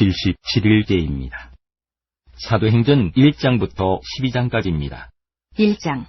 77일째입니다. 사도행전 1장부터 12장까지입니다. 1장.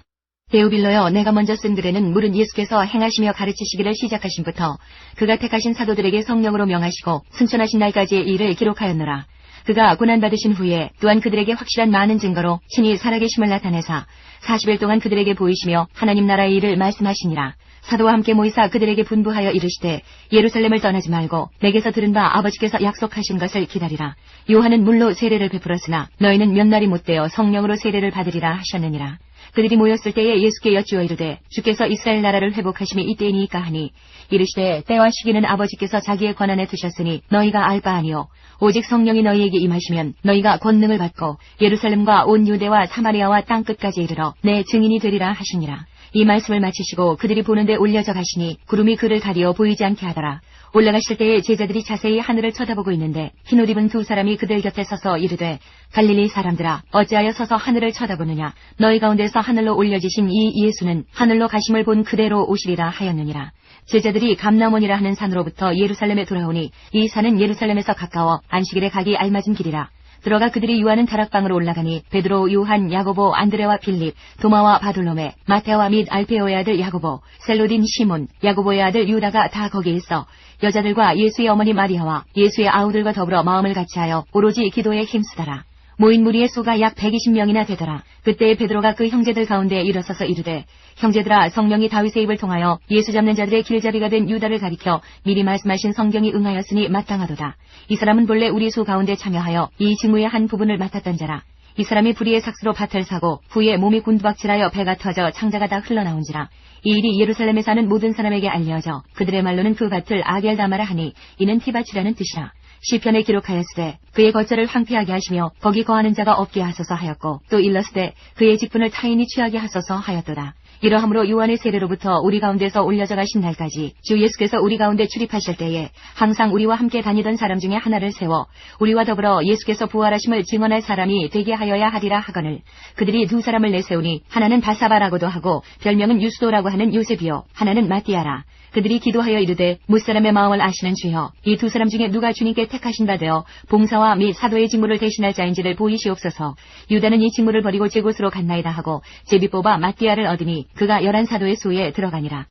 데오빌로여, 내가 먼저 쓴 글에는 물은 예수께서 행하시며 가르치시기를 시작하신부터 그가 택하신 사도들에게 성령으로 명하시고 승천하신 날까지의 일을 기록하였노라. 그가 고난받으신 후에 또한 그들에게 확실한 많은 증거로 신이 살아계심을 나타내사 40일 동안 그들에게 보이시며 하나님 나라의 일을 말씀하시니라. 사도와 함께 모이사 그들에게 분부하여 이르시되 예루살렘을 떠나지 말고 내게서 들은 바 아버지께서 약속하신 것을 기다리라. 요한은 물로 세례를 베풀었으나 너희는 몇 날이 못되어 성령으로 세례를 받으리라 하셨느니라. 그들이 모였을 때에 예수께 여쭈어 이르되 주께서 이스라엘 나라를 회복하심이 이때이니까 하니 이르시되 때와 시기는 아버지께서 자기의 권한에 두셨으니 너희가 알 바 아니요 오직 성령이 너희에게 임하시면 너희가 권능을 받고 예루살렘과 온 유대와 사마리아와 땅끝까지 이르러 내 증인이 되리라 하시니라. 이 말씀을 마치시고 그들이 보는데 올려져 가시니 구름이 그를 가리어 보이지 않게 하더라. 올라가실 때에 제자들이 자세히 하늘을 쳐다보고 있는데 흰옷 입은 두 사람이 그들 곁에 서서 이르되 갈릴리 사람들아 어찌하여 서서 하늘을 쳐다보느냐. 너희 가운데서 하늘로 올려지신 이 예수는 하늘로 가심을 본 그대로 오시리라 하였느니라. 제자들이 감나몬이라 하는 산으로부터 예루살렘에 돌아오니 이 산은 예루살렘에서 가까워 안식일에 가기 알맞은 길이라. 들어가 그들이 유하는 다락방으로 올라가니 베드로, 요한, 야고보, 안드레와 빌립, 도마와 바돌로메, 마테오와 및 알페오의 아들 야고보, 셀로딘 시몬, 야고보의 아들 유다가 다 거기에 있어 여자들과 예수의 어머니 마리아와 예수의 아우들과 더불어 마음을 같이하여 오로지 기도에 힘쓰더라. 모인 무리의 수가 약 120명이나 되더라. 그때 베드로가 그 형제들 가운데 일어서서 이르되 형제들아, 성령이 다윗의 입을 통하여 예수 잡는 자들의 길잡이가 된 유다를 가리켜 미리 말씀하신 성경이 응하였으니 마땅하도다. 이 사람은 본래 우리 수 가운데 참여하여 이 직무의 한 부분을 맡았던 자라. 이 사람이 불의의 삭스로 밭을 사고 후에 몸이 곤두박질하여 배가 터져 창자가 다 흘러나온지라. 이 일이 예루살렘에 사는 모든 사람에게 알려져 그들의 말로는 그 밭을 아겔다마라 하니 이는 티밭이라는 뜻이라. 시편에 기록하였으되 그의 거처를 황폐하게 하시며 거기 거하는 자가 없게 하소서 하였고 또 일렀으되 그의 직분을 타인이 취하게 하소서 하였도다. 이러함으로 요한의 세례로부터 우리 가운데서 올려져 가신 날까지 주 예수께서 우리 가운데 출입하실 때에 항상 우리와 함께 다니던 사람 중에 하나를 세워 우리와 더불어 예수께서 부활하심을 증언할 사람이 되게 하여야 하리라 하거늘 그들이 두 사람을 내세우니 하나는 바사바라고도 하고 별명은 유스도라고 하는 요셉이요 하나는 마띠아라. 그들이 기도하여 이르되 무사람의 마음을 아시는 주여 이 두 사람 중에 누가 주님께 택하신 바 되어 봉사와 및 사도의 직무를 대신할 자인지를 보이시옵소서. 유다는 이 직무를 버리고 제 곳으로 갔나이다 하고 제비 뽑아 마띠아를 얻으니 그가 11 사도의 수에 들어가니라.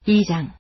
2장.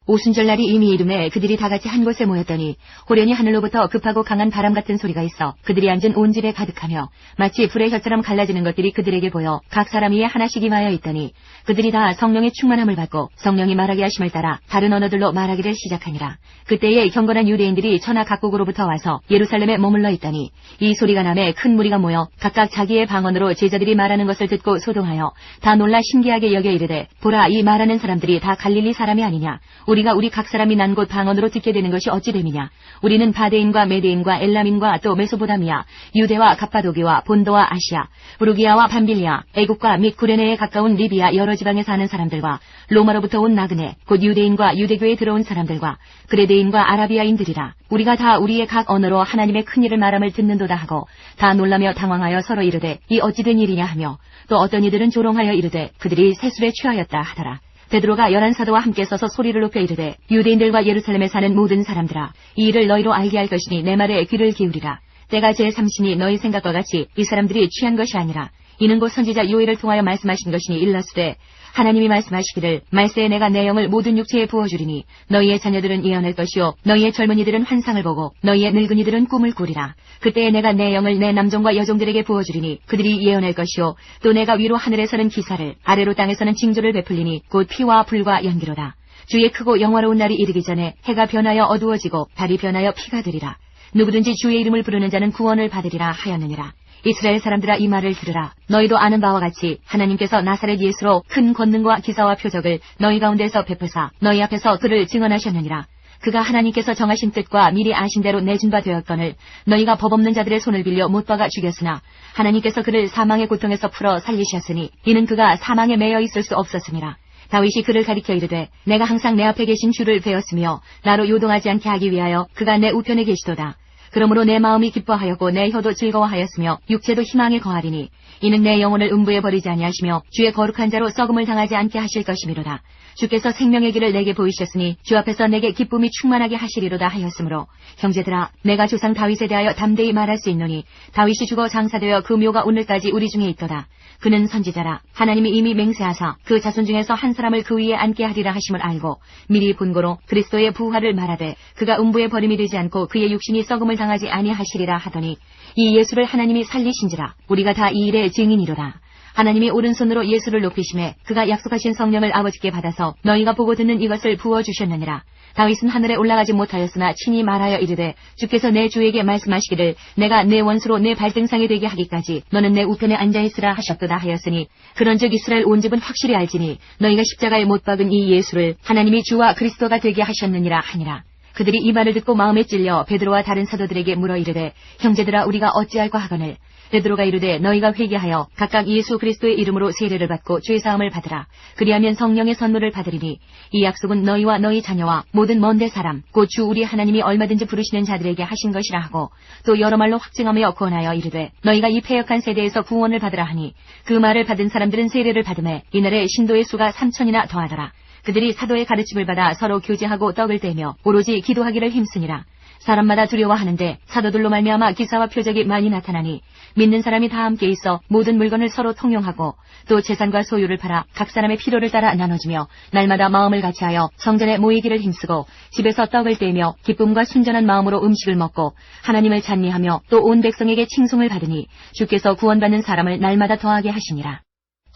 오순절날이 이미 이름에 그들이 다같이 한 곳에 모였더니 호련히 하늘로부터 급하고 강한 바람 같은 소리가 있어 그들이 앉은 온 집에 가득하며 마치 불의 혀처럼 갈라지는 것들이 그들에게 보여 각 사람 위에 하나씩 임하여 있더니 그들이 다 성령의 충만함을 받고 성령이 말하게 하심을 따라 다른 언어들로 말하기를 시작하니라. 그때에 경건한 유대인들이 천하 각국으로부터 와서 예루살렘에 머물러 있더니 이 소리가 나매 큰 무리가 모여 각각 자기의 방언으로 제자들이 말하는 것을 듣고 소동하여 다 놀라 신기하게 여겨 이르되 보라, 이 말하는 사람들이 다 갈릴리 사람이 아니냐. 우리가 우리 각 사람이 난 곳 방언으로 듣게 되는 것이 어찌 됨이냐. 우리는 바데인과 메데인과 엘람인과 또 메소보다미아, 유대와 갑바도기와 본도와 아시아, 부르기아와 밤빌리아, 애국과 및 구레네에 가까운 리비아 여러 지방에 사는 사람들과 로마로부터 온 나그네, 곧 유대인과 유대교에 들어온 사람들과 그레데인과 아라비아인들이라. 우리가 다 우리의 각 언어로 하나님의 큰 일을 말함을 듣는도다 하고 다 놀라며 당황하여 서로 이르되 이 어찌 된 일이냐 하며 또 어떤 이들은 조롱하여 이르되 그들이 세술에 취하였다 하더라. 베드로가 11 사도와 함께 서서 소리를 높여 이르되 유대인들과 예루살렘에 사는 모든 사람들아, 이 일을 너희로 알게 할 것이니 내 말에 귀를 기울이라. 때가 제3신이 너희 생각과 같이 이 사람들이 취한 것이 아니라 이는 곧 선지자 요엘을 통하여 말씀하신 것이니 일러스되 하나님이 말씀하시기를 말세에 내가 내 영을 모든 육체에 부어주리니 너희의 자녀들은 예언할 것이요 너희의 젊은이들은 환상을 보고 너희의 늙은이들은 꿈을 꾸리라. 그때에 내가 내 영을 내 남종과 여종들에게 부어주리니 그들이 예언할 것이요 또 내가 위로 하늘에서는 기사를 아래로 땅에서는 징조를 베풀리니 곧 피와 불과 연기로다. 주의 크고 영화로운 날이 이르기 전에 해가 변하여 어두워지고 달이 변하여 피가 되리라. 누구든지 주의 이름을 부르는 자는 구원을 받으리라 하였느니라. 이스라엘 사람들아, 이 말을 들으라. 너희도 아는 바와 같이 하나님께서 나사렛 예수로 큰 권능과 기사와 표적을 너희 가운데서 베푸사 너희 앞에서 그를 증언하셨느니라. 그가 하나님께서 정하신 뜻과 미리 아신 대로 내준 바 되었거늘 너희가 법 없는 자들의 손을 빌려 못 박아 죽였으나 하나님께서 그를 사망의 고통에서 풀어 살리셨으니 이는 그가 사망에 매여 있을 수 없었음이라. 다윗이 그를 가리켜 이르되 내가 항상 내 앞에 계신 주를 배웠으며 나로 요동하지 않게 하기 위하여 그가 내 우편에 계시도다. 그러므로 내 마음이 기뻐하였고 내 혀도 즐거워하였으며 육체도 희망에 거하리니 이는 내 영혼을 음부에 버리지 아니하시며 주의 거룩한 자로 썩음을 당하지 않게 하실 것이미로다. 주께서 생명의 길을 내게 보이셨으니 주 앞에서 내게 기쁨이 충만하게 하시리로다 하였으므로 형제들아 내가 조상 다윗에 대하여 담대히 말할 수 있노니 다윗이 죽어 장사되어 그 묘가 오늘까지 우리 중에 있도다. 그는 선지자라. 하나님이 이미 맹세하사 그 자손 중에서 한 사람을 그 위에 앉게 하리라 하심을 알고 미리 본고로 그리스도의 부활을 말하되 그가 음부에 버림이 되지 않고 그의 육신이 썩음을 당하지 아니하시리라 하더니 이 예수를 하나님이 살리신지라. 우리가 다 이 일의 증인이로라. 하나님이 오른손으로 예수를 높이심에 그가 약속하신 성령을 아버지께 받아서 너희가 보고 듣는 이것을 부어주셨느니라. 다윗은 하늘에 올라가지 못하였으나 친히 말하여 이르되 주께서 내 주에게 말씀하시기를 내가 내 원수로 내 발등상이 되게 하기까지 너는 내 우편에 앉아있으라 하셨도다 하였으니 그런즉 이스라엘 온 집은 확실히 알지니 너희가 십자가에 못 박은 이 예수를 하나님이 주와 그리스도가 되게 하셨느니라 하니라. 그들이 이 말을 듣고 마음에 찔려 베드로와 다른 사도들에게 물어 이르되 형제들아 우리가 어찌할까 하거늘 베드로가 이르되 너희가 회개하여 각각 예수 그리스도의 이름으로 세례를 받고 죄 사함을 받으라. 그리하면 성령의 선물을 받으리니 이 약속은 너희와 너희 자녀와 모든 먼데 사람 곧 주 우리 하나님이 얼마든지 부르시는 자들에게 하신 것이라 하고 또 여러 말로 확증하며 권하여 이르되 너희가 이 패역한 세대에서 구원을 받으라 하니 그 말을 받은 사람들은 세례를 받음에 이날에 신도의 수가 3,000이나 더하더라. 그들이 사도의 가르침을 받아 서로 교제하고 떡을 떼며 오로지 기도하기를 힘쓰니라. 사람마다 두려워하는데 사도들로 말미암아 기사와 표적이 많이 나타나니 믿는 사람이 다 함께 있어 모든 물건을 서로 통용하고 또 재산과 소유를 팔아 각 사람의 필요를 따라 나눠주며 날마다 마음을 같이하여 성전에 모이기를 힘쓰고 집에서 떡을 떼며 기쁨과 순전한 마음으로 음식을 먹고 하나님을 찬미하며 또 온 백성에게 칭송을 받으니 주께서 구원받는 사람을 날마다 더하게 하시니라.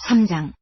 3장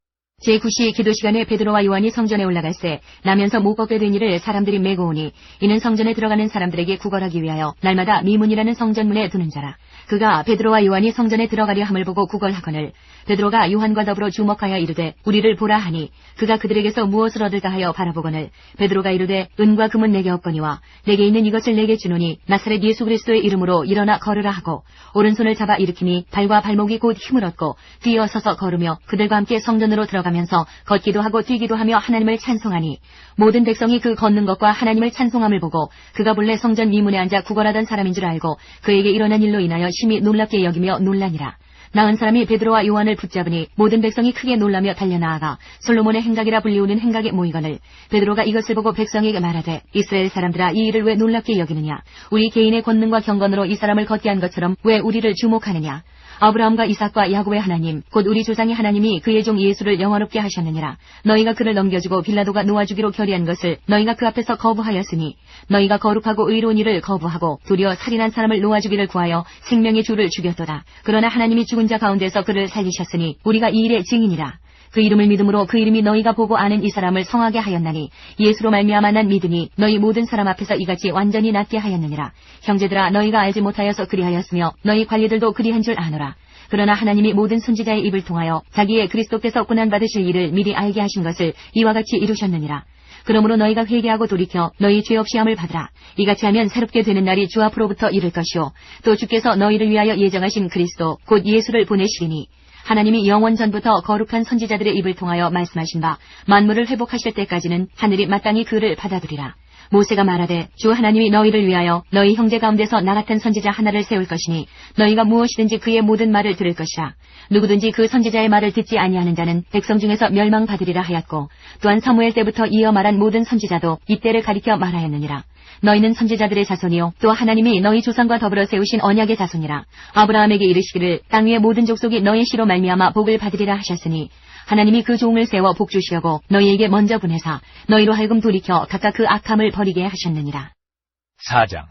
제9시 기도 시간에 베드로와 요한이 성전에 올라갈새 나면서 못 걷게 된 일을 사람들이 메고 오니 이는 성전에 들어가는 사람들에게 구걸하기 위하여 날마다 미문이라는 성전문에 두는 자라. 그가 베드로와 요한이 성전에 들어가려 함을 보고 구걸하거늘 베드로가 요한과 더불어 주목하여 이르되 우리를 보라 하니 그가 그들에게서 무엇을 얻을까 하여 바라보거늘 베드로가 이르되 은과 금은 내게 없거니와 내게 있는 이것을 내게 주노니 나사렛 예수 그리스도의 이름으로 일어나 걸으라 하고 오른손을 잡아 일으키니 발과 발목이 곧 힘을 얻고 뛰어 서서 걸으며 그들과 함께 성전으로 들어가면서 걷기도 하고 뛰기도 하며 하나님을 찬송하니 모든 백성이 그 걷는 것과 하나님을 찬송함을 보고 그가 본래 성전 미문에 앉아 구걸하던 사람인 줄 알고 그에게 일어난 일로 인하여 심히 놀랍게 여기며 놀라니라. 나은 사람이 베드로와 요한을 붙잡으니 모든 백성이 크게 놀라며 달려나아가 솔로몬의 행각이라 불리우는 행각에 모이거늘 베드로가 이것을 보고 백성에게 말하되 이스라엘 사람들아 이 일을 왜 놀랍게 여기느냐. 우리 개인의 권능과 경건으로 이 사람을 걷게 한 것처럼 왜 우리를 주목하느냐. 아브라함과 이삭과 야곱의 하나님 곧 우리 조상의 하나님이 그의 종 예수를 영화롭게 하셨느니라. 너희가 그를 넘겨주고 빌라도가 놓아주기로 결의한 것을 너희가 그 앞에서 거부하였으니 너희가 거룩하고 의로운 일을 거부하고 도리어 살인한 사람을 놓아주기를 구하여 생명의 주를 죽였도다. 그러나 하나님이 죽은 자 가운데서 그를 살리셨으니 우리가 이 일의 증인이라. 그 이름을 믿음으로 그 이름이 너희가 보고 아는 이 사람을 성하게 하였나니 예수로 말미암아 난 믿으니 너희 모든 사람 앞에서 이같이 완전히 낫게 하였느니라. 형제들아 너희가 알지 못하여서 그리하였으며 너희 관리들도 그리한 줄 아노라. 그러나 하나님이 모든 선지자의 입을 통하여 자기의 그리스도께서 고난받으실 일을 미리 알게 하신 것을 이와 같이 이루셨느니라. 그러므로 너희가 회개하고 돌이켜 너희 죄 없이 함을 받으라. 이같이 하면 새롭게 되는 날이 주 앞으로부터 이를 것이요 또 주께서 너희를 위하여 예정하신 그리스도 곧 예수를 보내시리니 하나님이 영원 전부터 거룩한 선지자들의 입을 통하여 말씀하신 바 만물을 회복하실 때까지는 하늘이 마땅히 그를 받아들이라. 모세가 말하되 주 하나님이 너희를 위하여 너희 형제 가운데서 나 같은 선지자 하나를 세울 것이니 너희가 무엇이든지 그의 모든 말을 들을 것이라. 누구든지 그 선지자의 말을 듣지 아니하는 자는 백성 중에서 멸망받으리라 하였고 또한 사무엘 때부터 이어 말한 모든 선지자도 이때를 가리켜 말하였느니라. 너희는 선지자들의 자손이요 또 하나님이 너희 조상과 더불어 세우신 언약의 자손이라. 아브라함에게 이르시기를 땅 위의 모든 족속이 너희 씨로 말미암아 복을 받으리라 하셨으니 하나님이 그 종을 세워 복 주시려고 너희에게 먼저 보내사 너희로 하여금 돌이켜 각각 그 악함을 버리게 하셨느니라. 4장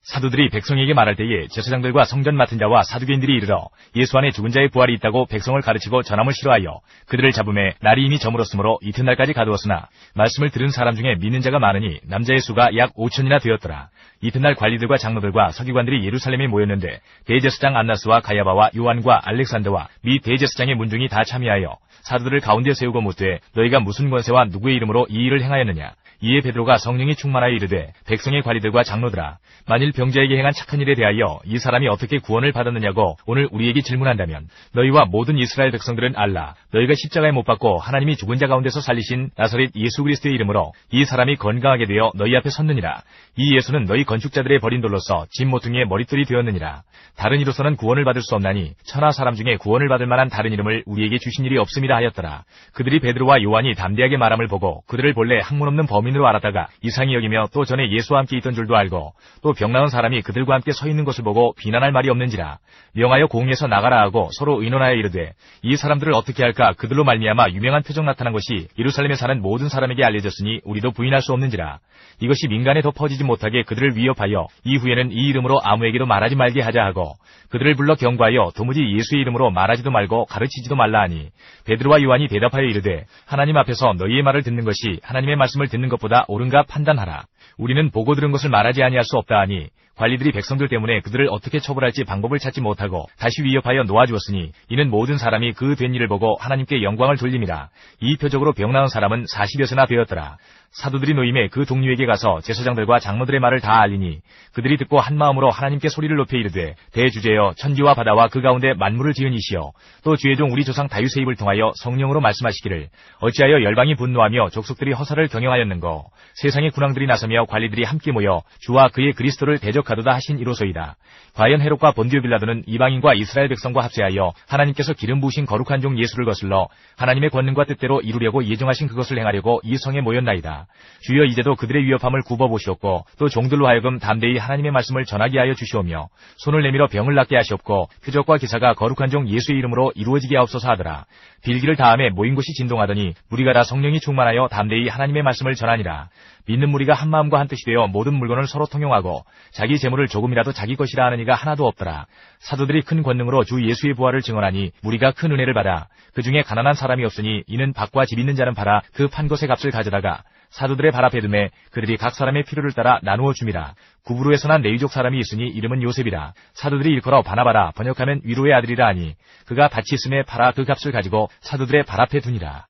사도들이 백성에게 말할 때에 제사장들과 성전 맡은 자와 사두개인들이 이르러 예수 안에 죽은 자의 부활이 있다고 백성을 가르치고 전함을 싫어하여 그들을 잡음에 날이 이미 저물었으므로 이튿날까지 가두었으나 말씀을 들은 사람 중에 믿는 자가 많으니 남자의 수가 약 5,000이나 되었더라. 이튿날 관리들과 장로들과 서기관들이 예루살렘에 모였는데 대제사장 안나스와 가야바와 요한과 알렉산더와 미 대제사장의 문중이 다 참여하여 사도들을 가운데 세우고 묻되 너희가 무슨 권세와 누구의 이름으로 이 일을 행하였느냐. 이에 베드로가 성령이 충만하여 이르되 백성의 관리들과 장로들아 만일 병자에게 행한 착한 일에 대하여 이 사람이 어떻게 구원을 받았느냐고 오늘 우리에게 질문한다면 너희와 모든 이스라엘 백성들은 알라. 너희가 십자가에 못 박고 하나님이 죽은 자 가운데서 살리신 나사렛 예수 그리스도의 이름으로 이 사람이 건강하게 되어 너희 앞에 섰느니라. 이 예수는 너희 건축자들의 버린 돌로서 집 모퉁이의 머릿돌이 되었느니라. 다른 이로서는 구원을 받을 수 없나니 천하 사람 중에 구원을 받을 만한 다른 이름을 우리에게 주신 일이 없음이라 하였더라. 그들이 베드로와 요한이 담대하게 말함을 보고 그들을 본래 학문 없는 범인으로 알았다가 이상히 여기며 또 전에 예수와 함께 있던 줄도 알고 또 병 나은 사람이 그들과 함께 서 있는 것을 보고 비난할 말이 없는지라. 명하여 공의에서 나가라 하고 서로 의논하여 이르되 이 사람들을 어떻게 할까. 그들로 말미암아 유명한 표적 나타난 것이 예루살렘에 사는 모든 사람에게 알려졌으니 우리도 부인할 수 없는지라. 이것이 민간에 더 퍼지지 못하게 그들을 위협하여 이후에는 이 이름으로 아무에게도 말하지 말게 하자 하고 그들을 불러 경고하여 도무지 예수의 이름으로 말하지도 말고 가르치지도 말라 하니 베드로와 요한이 대답하여 이르되 하나님 앞에서 너희의 말을 듣는 것이 하나님의 말씀을 듣는 것보다 옳은가 판단하라. 우리는 보고 들은 것을 말하지 아니할 수 없다 하니 관리들이 백성들 때문에 그들을 어떻게 처벌할지 방법을 찾지 못하고 다시 위협하여 놓아주었으니 이는 모든 사람이 그 된 일을 보고 하나님께 영광을 돌림이라. 이 표적으로 병 나은 사람은 40여세나 되었더라. 사도들이 노임에 그 동료에게 가서 제사장들과 장로들의 말을 다 알리니 그들이 듣고 한 마음으로 하나님께 소리를 높여 이르되 대주제여 천지와 바다와 그 가운데 만물을 지은 이시여 또 주의 종 우리 조상 다윗의 입을 통하여 성령으로 말씀하시기를 어찌하여 열방이 분노하며 족속들이 허사를 경영하였는고 세상의 군왕들이 나서며 관리들이 함께 모여 주와 그의 그리스도를 대적하도다 하신 이로소이다. 과연 헤롯과 본디오 빌라도는 이방인과 이스라엘 백성과 합세하여 하나님께서 기름 부으신 거룩한 종 예수를 거슬러 하나님의 권능과 뜻대로 이루려고 예정하신 그것을 행하려고 이 성에 모였나이다. 주여 이제도 그들의 위협함을 굽어보시옵고 또 종들로 하여금 담대히 하나님의 말씀을 전하게 하여 주시오며 손을 내밀어 병을 낫게 하시옵고 표적과 기사가 거룩한 종 예수의 이름으로 이루어지게 하옵소서 하더라. 빌기를 다음에 모인 곳이 진동하더니 무리가 다 성령이 충만하여 담대히 하나님의 말씀을 전하니라. 믿는 무리가 한 마음과 한 뜻이 되어 모든 물건을 서로 통용하고 자기 재물을 조금이라도 자기 것이라 하는 이가 하나도 없더라. 사도들이 큰 권능으로 주 예수의 부활을 증언하니 무리가 큰 은혜를 받아 그 중에 가난한 사람이 없으니 이는 밭과 집 있는 자는 팔아 그 판 것의 값을 가져다가 사도들의 발 앞에 두매 그들이 각 사람의 필요를 따라 나누어 줌이라. 구브로에서 난 레위족 사람이 있으니 이름은 요셉이라. 사도들이 일컬어 바나바라 번역하면 위로의 아들이라 하니 그가 밭이 있음에 팔아 그 값을 가지고 사도들의 발 앞에 두니라.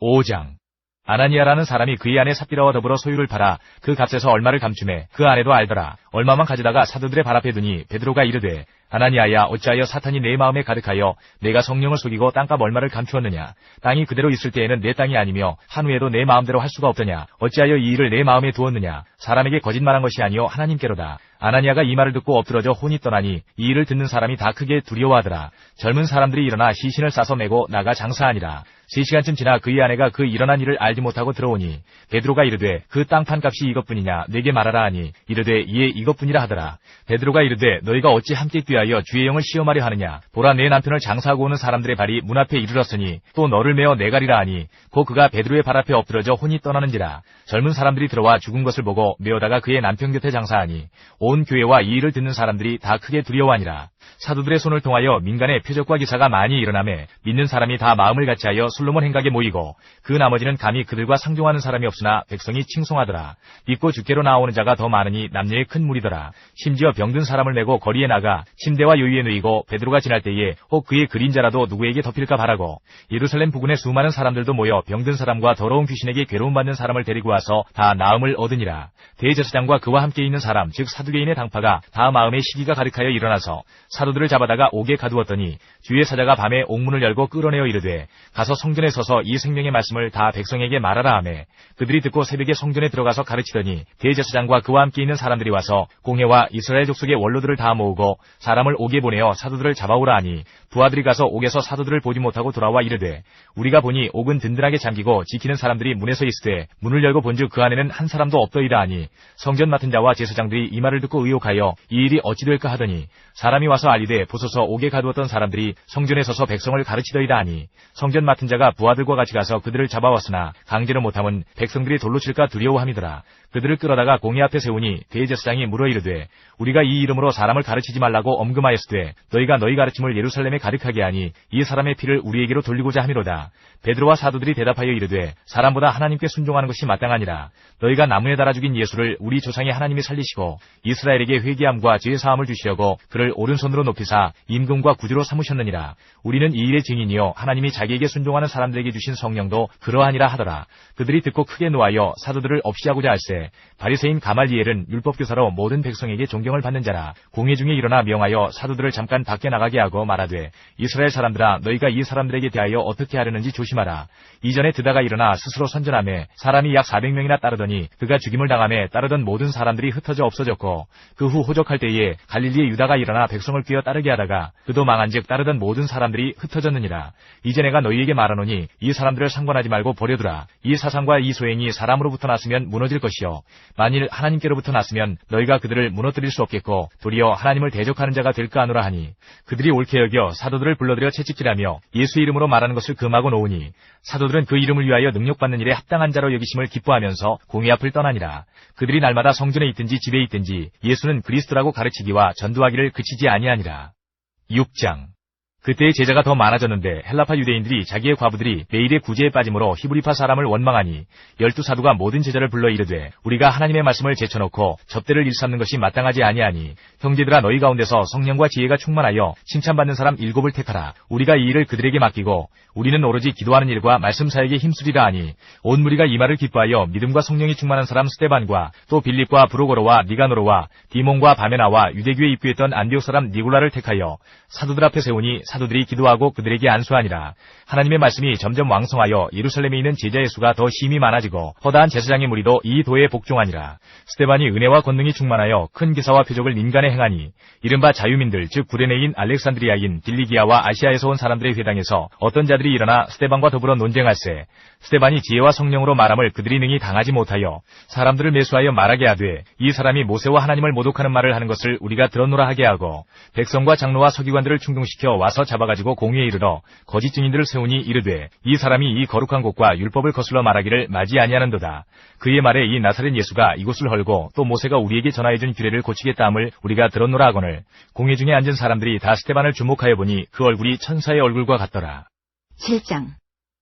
5장 아나니아라는 사람이 그의 아내 삽비라와 더불어 소유를 팔아 그 값에서 얼마를 감추매 그 아내도 알더라. 얼마만 가져다가 사도들의 발 앞에 두니 베드로가 이르되 아나니아야 어찌하여 사탄이 내 마음에 가득하여 내가 성령을 속이고 땅값 얼마를 감추었느냐. 땅이 그대로 있을 때에는 내 땅이 아니며 한후에도 내 마음대로 할 수가 없더냐. 어찌하여 이 일을 내 마음에 두었느냐. 사람에게 거짓말한 것이 아니요 하나님께로다. 아나니아가 이 말을 듣고 엎드러져 혼이 떠나니 이 일을 듣는 사람이 다 크게 두려워하더라. 젊은 사람들이 일어나 시신을 싸서 메고 나가 장사하니라. 3시간쯤 지나 그의 아내가 그 일어난 일을 알지 못하고 들어오니 베드로가 이르되 그 땅판 값이 이것뿐이냐 내게 말하라 하니 이르되 이에 이것뿐이라 하더라. 베드로가 이르되 너희가 어찌 함께 뛰하여 주의 영을 시험하려 하느냐. 보라 내 남편을 장사하고 오는 사람들의 발이 문 앞에 이르렀으니 또 너를 메어 내가리라 하니 곧 그가 베드로의 발 앞에 엎드러져 혼이 떠나는지라. 젊은 사람들이 들어와 죽은 것을 보고 메어다가 그의 남편 곁에 장사하니 온 교회와 이 일을 듣는 사람들이 다 크게 두려워하니라. 사도들의 손을 통하여 민간의 표적과 기사가 많이 일어나매 믿는 사람이 다 마음을 같이하여 솔로몬 행각에 모이고 그 나머지는 감히 그들과 상종하는 사람이 없으나 백성이 칭송하더라. 믿고 주께로 나오는 자가 더 많으니 남녀의 큰 무리더라. 심지어 병든 사람을 메고 거리에 나가 침대와 요위에 누이고 베드로가 지날 때에 혹 그의 그림자라도 누구에게 덮일까 바라고 예루살렘 부근의 수많은 사람들도 모여 병든 사람과 더러운 귀신에게 괴로움받는 사람을 데리고 와서 다 나음을 얻으니라. 대제사장과 그와 함께 있는 사람 즉 사두개인의 당파가 다 마음에 시기가 가득하여 일어나서 사도들을 잡아다가 옥에 가두었더니 주의 사자가 밤에 옥문을 열고 끌어내어 이르되 가서 성전에 서서 이 생명의 말씀을 다 백성에게 말하라 하매 그들이 듣고 새벽에 성전에 들어가서 가르치더니 대제사장과 그와 함께 있는 사람들이 와서 공회와 이스라엘 족속의 원로들을 다 모으고 사람을 옥에 보내어 사도들을 잡아오라 하니 부하들이 가서 옥에서 사도들을 보지 못하고 돌아와 이르되 우리가 보니 옥은 든든하게 잠기고 지키는 사람들이 문에 서 있으되 문을 열고 본즉 그 안에는 한 사람도 없더이다 하니 성전 맡은 자와 제사장들이 이 말을 듣고 의혹하여 이 일이 어찌 될까 하더니 사람이 와서 알리되 보소서 옥에 가두었던 사람들이 성전에 서서 백성을 가르치더이다 하니 성전 맡은 자가 부하들과 같이 가서 그들을 잡아왔으나 강제로 못함은 백성들이 돌로 칠까 두려워함이더라. 그들을 끌어다가 공회 앞에 세우니 대제사장이 물어 이르되 우리가 이 이름으로 사람을 가르치지 말라고 엄금하였으되 너희가 너희 가르침을 예루살렘에 가득하게 하니 이 사람의 피를 우리에게로 돌리고자 함이로다. 베드로와 사도들이 대답하여 이르되 사람보다 하나님께 순종하는 것이 마땅하니라. 너희가 나무에 달아 죽인 예수를 우리 조상의 하나님이 살리시고 이스라엘에게 회개함과 죄사함을 주시려고 그를 오른손으로 높이사 임금과 구주로 삼으셨느니라. 우리는 이 일의 증인이요 하나님이 자기에게 순종하는 사람들에게 주신 성령도 그러하니라 하더라. 그들이 듣고 크게 노하여 사도들을 없이하고자 할세 이르되 바리새인 가말리엘은 율법교사로 모든 백성에게 존경을 받는 자라. 공회 중에 일어나 명하여 사도들을 잠깐 밖에 나가게 하고 말하되 이스라엘 사람들아 너희가 이 사람들에게 대하여 어떻게 하려는지 조심하라. 이전에 드다가 일어나 스스로 선전하매 사람이 약 400명이나 따르더니 그가 죽임을 당하매 따르던 모든 사람들이 흩어져 없어졌고 그 후 호적할 때에 갈릴리의 유다가 일어나 백성을 뀌어 따르게 하다가 그도 망한즉 따르던 모든 사람들이 흩어졌느니라. 이제 내가 너희에게 말하노니 이 사람들을 상관하지 말고 버려두라. 이 사상과 이 소행이 사람으로부터 났으면 무너질 것이요 만일 하나님께로부터 났으면 너희가 그들을 무너뜨릴 수 없겠고 도리어 하나님을 대적하는 자가 될까 하노라 하니 그들이 옳게 여겨 사도들을 불러들여 채찍질하며 예수의 이름으로 말하는 것을 금하고 놓으니 사도들은 그 이름을 위하여 능력받는 일에 합당한 자로 여기심을 기뻐하면서 공회 앞을 떠나니라. 그들이 날마다 성전에 있든지 집에 있든지 예수는 그리스도라고 가르치기와 전도하기를 그치지 아니하니라. 6장. 그때의 제자가 더 많아졌는데 헬라파 유대인들이 자기의 과부들이 매일의 구제에 빠짐으로 히브리파 사람을 원망하니 12사도가 모든 제자를 불러 이르되 우리가 하나님의 말씀을 제쳐놓고 접대를 일삼는 것이 마땅하지 아니하니 형제들아 너희 가운데서 성령과 지혜가 충만하여 칭찬받는 사람 7을 택하라. 우리가 이 일을 그들에게 맡기고 우리는 오로지 기도하는 일과 말씀 사역에 힘쓰리라 하니 온 무리가 이 말을 기뻐하여 믿음과 성령이 충만한 사람 스데반과 또 빌립과 브로고로와 니가노로와 디몬과 바메나와 유대교에 입교했던 안디옥 사람 니골라를 택하여 사도들 앞에 세우니 사도들이 기도하고 그들에게 안수하니라. 하나님의 말씀이 점점 왕성하여 예루살렘에 있는 제자의 수가 더 심히 많아지고 허다한 제사장의 무리도 이 도에 복종하니라. 스데반이 은혜와 권능이 충만하여 큰 기사와 표적을 민간에 행하니 이른바 자유민들 즉 구레네인 알렉산드리아인 빌리기아와 아시아에서 온 사람들의 회당에서 어떤 자들이 일어나 스데반과 더불어 논쟁할세. 스데반이 지혜와 성령으로 말함을 그들이 능히 당하지 못하여 사람들을 매수하여 말하게 하되 이 사람이 모세와 하나님을 모독하는 말을 하는 것을 우리가 들었노라 하게 하고 백성과 장로와 서기관들을 충동시켜 와서 잡아가지고 공회에 이르러 거짓 증인들을 세우니 이르되 이 사람이 이 거룩한 곳과 율법을 거슬러 말하기를 마지 아니하는도다. 그의 말에 이 나사렛 예수가 이곳을 헐고 또 모세가 우리에게 전하여준 규례를 고치겠다 함을 우리가 들었노라 하거늘 공회 중에 앉은 사람들이 다 스데반을 주목하여 보니 그 얼굴이 천사의 얼굴과 같더라. 7장.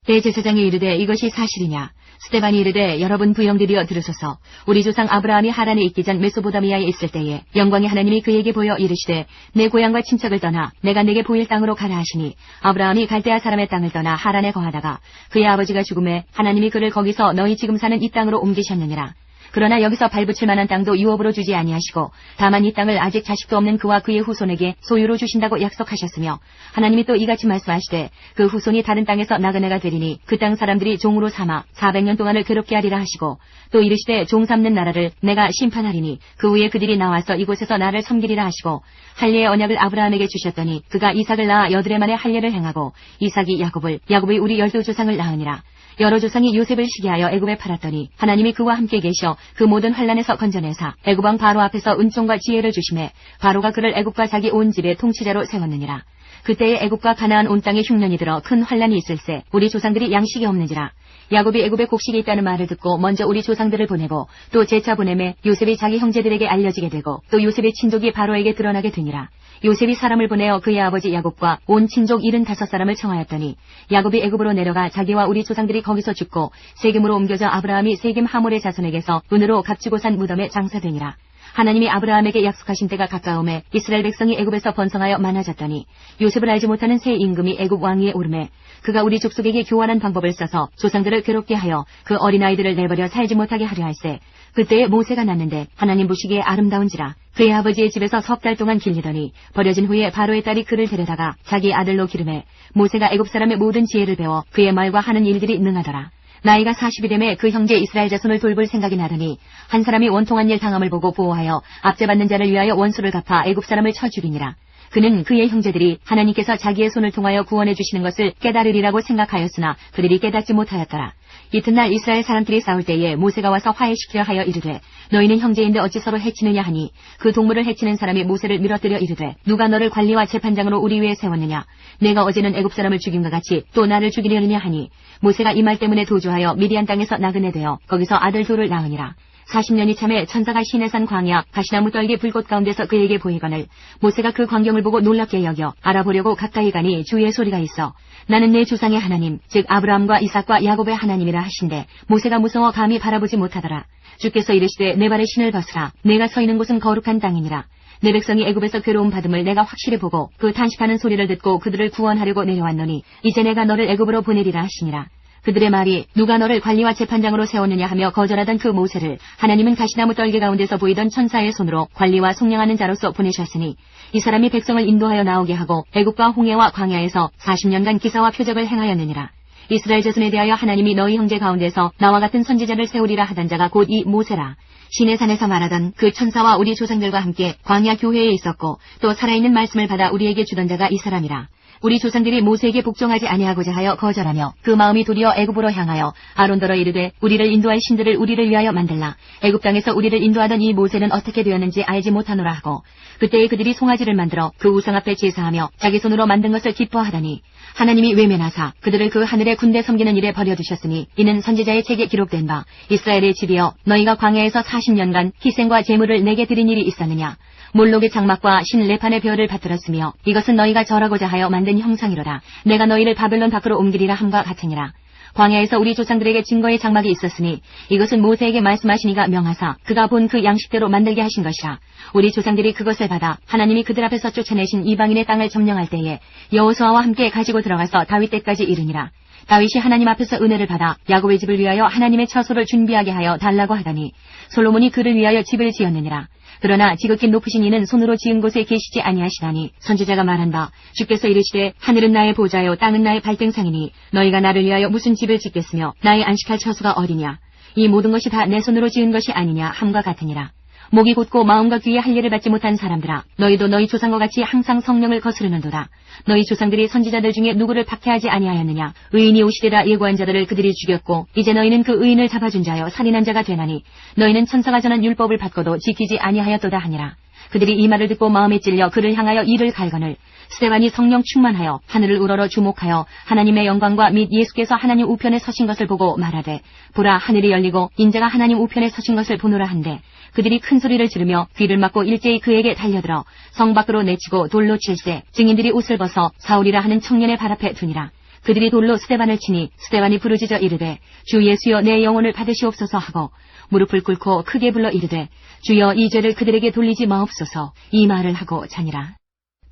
대제사장이 이르되 이것이 사실이냐? 스데반이 이르되 여러분 부형들이여 들으소서. 우리 조상 아브라함이 하란에 있기 전 메소포다미아에 있을 때에 영광의 하나님이 그에게 보여 이르시되 내 고향과 친척을 떠나 내가 내게 보일 땅으로 가라 하시니 아브라함이 갈대아 사람의 땅을 떠나 하란에 거하다가 그의 아버지가 죽음에 하나님이 그를 거기서 너희 지금 사는 이 땅으로 옮기셨느니라. 그러나 여기서 발붙일 만한 땅도 유업으로 주지 아니하시고 다만 이 땅을 아직 자식도 없는 그와 그의 후손에게 소유로 주신다고 약속하셨으며 하나님이 또 이같이 말씀하시되 그 후손이 다른 땅에서 나그네가 되리니 그 땅 사람들이 종으로 삼아 400년 동안을 괴롭게 하리라 하시고 또 이르시되 종 삼는 나라를 내가 심판하리니 그 후에 그들이 나와서 이곳에서 나를 섬기리라 하시고 할례의 언약을 아브라함에게 주셨더니 그가 이삭을 낳아 8해 만에 할례를 행하고 이삭이 야곱을 야곱이 우리 12조상을 낳으니라. 여러 조상이 요셉을 시기하여 애굽에 팔았더니 하나님이 그와 함께 계셔 그 모든 환난에서 건져내사 애굽 왕 바로 앞에서 은총과 지혜를 주심에 바로가 그를 애굽과 자기 온 집의 통치자로 세웠느니라. 그때에 애굽과 가나안 온 땅에 흉년이 들어 큰 환난이 있을세 우리 조상들이 양식이 없는지라. 야곱이 애굽에 곡식이 있다는 말을 듣고 먼저 우리 조상들을 보내고 또 제차 보내매 요셉이 자기 형제들에게 알려지게 되고 또 요셉의 친족이 바로에게 드러나게 되니라. 요셉이 사람을 보내어 그의 아버지 야곱과 온 친족 75사람을 청하였더니 야곱이 애굽으로 내려가 자기와 우리 조상들이 거기서 죽고 세겜으로 옮겨져 아브라함이 세겜 하몰의 자손에게서 은으로 값주고 산 무덤에 장사되니라. 하나님이 아브라함에게 약속하신 때가 가까움에 이스라엘 백성이 애굽에서 번성하여 많아졌더니 요셉을 알지 못하는 새 임금이 애굽 왕위에 오르매 그가 우리 족속에게 교환한 방법을 써서 조상들을 괴롭게 하여 그 어린아이들을 내버려 살지 못하게 하려 할세. 그때에 모세가 났는데 하나님 보시기에 아름다운지라. 그의 아버지의 집에서 10달 동안 길리더니 버려진 후에 바로의 딸이 그를 데려다가 자기 아들로 기르매 모세가 애굽 사람의 모든 지혜를 배워 그의 말과 하는 일들이 능하더라. 나이가 40이 되매 그 형제 이스라엘 자손을 돌볼 생각이 나더니 한 사람이 원통한 일 당함을 보고 보호하여 압제받는 자를 위하여 원수를 갚아 애굽 사람을 쳐 죽이니라. 그는 그의 형제들이 하나님께서 자기의 손을 통하여 구원해 주시는 것을 깨달으리라고 생각하였으나 그들이 깨닫지 못하였더라. 이튿날 이스라엘 사람들이 싸울 때에 모세가 와서 화해시키려 하여 이르되 너희는 형제인데 어찌 서로 해치느냐 하니 그 동물을 해치는 사람이 모세를 밀어뜨려 이르되 누가 너를 관리와 재판장으로 우리 위에 세웠느냐. 내가 어제는 애굽 사람을 죽임과 같이 또 나를 죽이려느냐 하니 모세가 이 말 때문에 도주하여 미디안 땅에서 나그네 되어 거기서 아들 둘을 낳으니라. 40년이 참에 천사가 시내산 광야 가시나무 떨기 불꽃 가운데서 그에게 보이거늘 모세가 그 광경을 보고 놀랍게 여겨 알아보려고 가까이 가니 주의 소리가 있어 나는 내 조상의 하나님 즉 아브라함과 이삭과 야곱의 하나님이라 하신대 모세가 무서워 감히 바라보지 못하더라. 주께서 이르시되 내 발에 신을 벗으라. 내가 서 있는 곳은 거룩한 땅이니라. 내 백성이 애굽에서 괴로움 받음을 내가 확실히 보고 그 탄식하는 소리를 듣고 그들을 구원하려고 내려왔노니 이제 내가 너를 애굽으로 보내리라 하시니라. 그들의 말이 누가 너를 관리와 재판장으로 세웠느냐 하며 거절하던 그 모세를 하나님은 가시나무 떨기 가운데서 보이던 천사의 손으로 관리와 속량하는 자로서 보내셨으니 이 사람이 백성을 인도하여 나오게 하고 애굽과 홍해와 광야에서 40년간 기사와 표적을 행하였느니라. 이스라엘 자손에 대하여 하나님이 너희 형제 가운데서 나와 같은 선지자를 세우리라 하던 자가 곧 이 모세라. 시내 산에서 말하던 그 천사와 우리 조상들과 함께 광야 교회에 있었고 또 살아있는 말씀을 받아 우리에게 주던 자가 이 사람이라. 우리 조상들이 모세에게 복종하지 아니하고자 하여 거절하며 그 마음이 도리어 애굽으로 향하여 아론더러 이르되 우리를 인도할 신들을 우리를 위하여 만들라. 애굽 땅에서 우리를 인도하던 이 모세는 어떻게 되었는지 알지 못하노라 하고 그때에 그들이 송아지를 만들어 그 우상 앞에 제사하며 자기 손으로 만든 것을 기뻐하더니 하나님이 외면하사 그들을 그 하늘의 군대 섬기는 일에 버려두셨으니 이는 선지자의 책에 기록된 바 이스라엘의 집이여 너희가 광야에서 40년간 희생과 제물을 내게 드린 일이 있었느냐. 몰록의 장막과 신 레판의 벼를 받들었으며 이것은 너희가 절하고자 하여 만든 형상이로다. 내가 너희를 바벨론 밖으로 옮기리라 함과 같으니라. 광야에서 우리 조상들에게 증거의 장막이 있었으니 이것은 모세에게 말씀하시니가 명하사 그가 본 그 양식대로 만들게 하신 것이라. 우리 조상들이 그것을 받아 하나님이 그들 앞에서 쫓아내신 이방인의 땅을 점령할 때에 여호수아와 함께 가지고 들어가서 다윗 때까지 이르니라. 다윗이 하나님 앞에서 은혜를 받아 야곱의 집을 위하여 하나님의 처소를 준비하게 하여 달라고 하더니 솔로몬이 그를 위하여 집을 지었느니라. 그러나 지극히 높으신 이는 손으로 지은 곳에 계시지 아니하시나니 선지자가 말한 바 주께서 이르시되 하늘은 나의 보좌요 땅은 나의 발등상이니 너희가 나를 위하여 무슨 집을 짓겠으며 나의 안식할 처소가 어디냐. 이 모든 것이 다 내 손으로 지은 것이 아니냐 함과 같으니라. 목이 곧고 마음과 귀에 할례를 받지 못한 사람들아 너희도 너희 조상과 같이 항상 성령을 거스르는도다. 너희 조상들이 선지자들 중에 누구를 박해하지 아니하였느냐. 의인이 오시리라 예고한 자들을 그들이 죽였고 이제 너희는 그 의인을 잡아준 자여 살인한 자가 되나니 너희는 천사가 전한 율법을 받고도 지키지 아니하였도다 하니라. 그들이 이 말을 듣고 마음에 찔려 그를 향하여 이를 갈거늘 스데반이 성령 충만하여 하늘을 우러러 주목하여 하나님의 영광과 및 예수께서 하나님 우편에 서신 것을 보고 말하되 보라 하늘이 열리고 인자가 하나님 우편에 서신 것을 보노라 한데 그들이 큰 소리를 지르며 귀를 막고 일제히 그에게 달려들어 성 밖으로 내치고 돌로 칠세 증인들이 옷을 벗어 사울이라 하는 청년의 발 앞에 두니라. 그들이 돌로 스데반을 치니 스데반이 부르짖어 이르되 주 예수여 내 영혼을 받으시옵소서 하고 무릎을 꿇고 크게 불러 이르되 주여 이 죄를 그들에게 돌리지 마옵소서 이 말을 하고 자니라.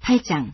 8장.